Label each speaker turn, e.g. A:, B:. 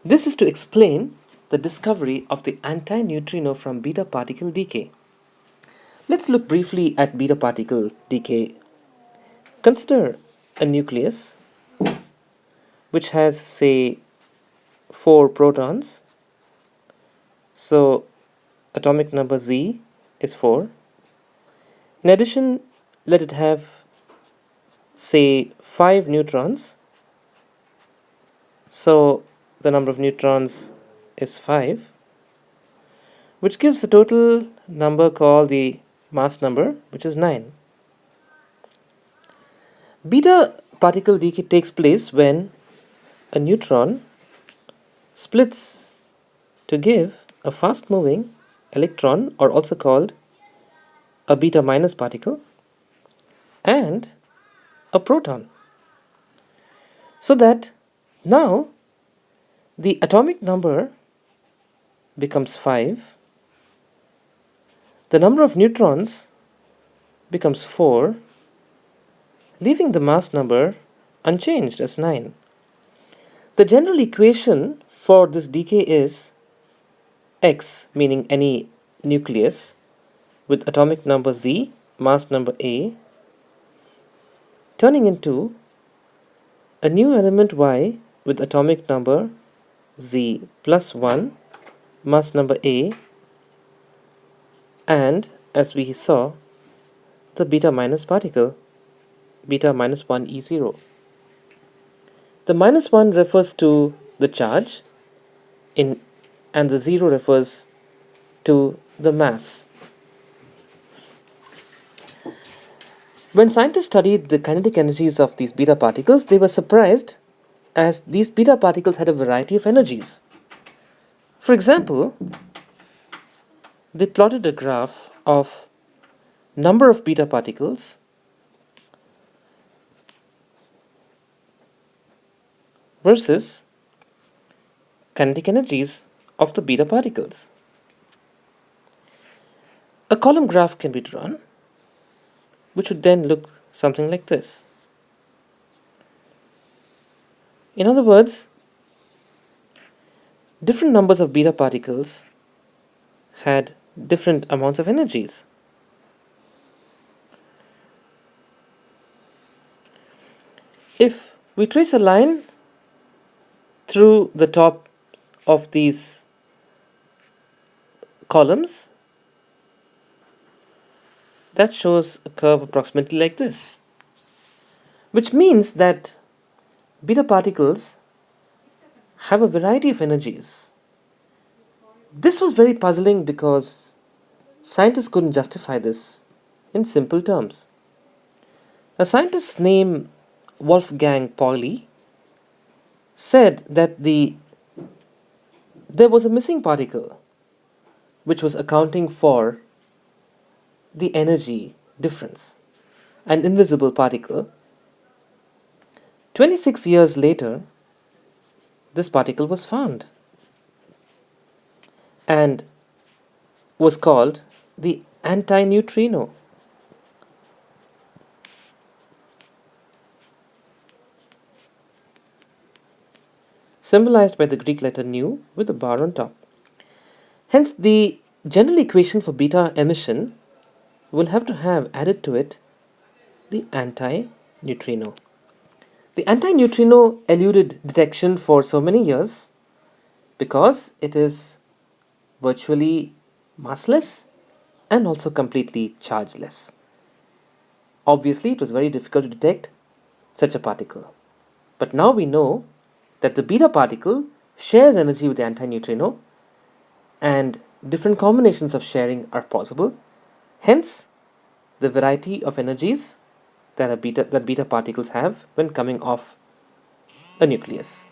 A: This is to explain the discovery of the antineutrino from beta particle decay. Let's look briefly at beta particle decay. Consider a nucleus which has, say, 4 protons. So atomic number Z is 4. In addition, let it have, say, 5 neutrons. So the number of neutrons is 5, which gives a total number called the mass number, which is 9. Beta particle decay takes place when a neutron splits to give a fast moving electron, or also called a beta minus particle, and a proton. So that now the atomic number becomes 5, the number of neutrons becomes 4, leaving the mass number unchanged as 9. The general equation for this decay is X, meaning any nucleus with atomic number Z, mass number A, turning into a new element Y with atomic number Z plus 1, mass number A, and, as we saw, the beta minus particle, beta minus 1e0. The minus 1 refers to the charge and the 0 refers to the mass. When scientists studied the kinetic energies of these beta particles, they were surprised as these beta particles had a variety of energies. For example, they plotted a graph of number of beta particles versus kinetic energies of the beta particles. A column graph can be drawn, which would then look something like this. In other words, different numbers of beta particles had different amounts of energies. If we trace a line through the top of these columns, that shows a curve approximately like this, which means that beta particles have a variety of energies. This was very puzzling because scientists couldn't justify this in simple terms. A scientist named Wolfgang Pauli said that there was a missing particle which was accounting for the energy difference, an invisible particle. 26 years later, this particle was found and was called the antineutrino. Symbolized by the Greek letter nu with a bar on top. Hence, the general equation for beta emission will have to have added to it the antineutrino. The antineutrino eluded detection for so many years because it is virtually massless and also completely chargeless. Obviously, it was very difficult to detect such a particle. But now we know that the beta particle shares energy with the antineutrino, and different combinations of sharing are possible. Hence, the variety of energies that beta particles have when coming off a nucleus.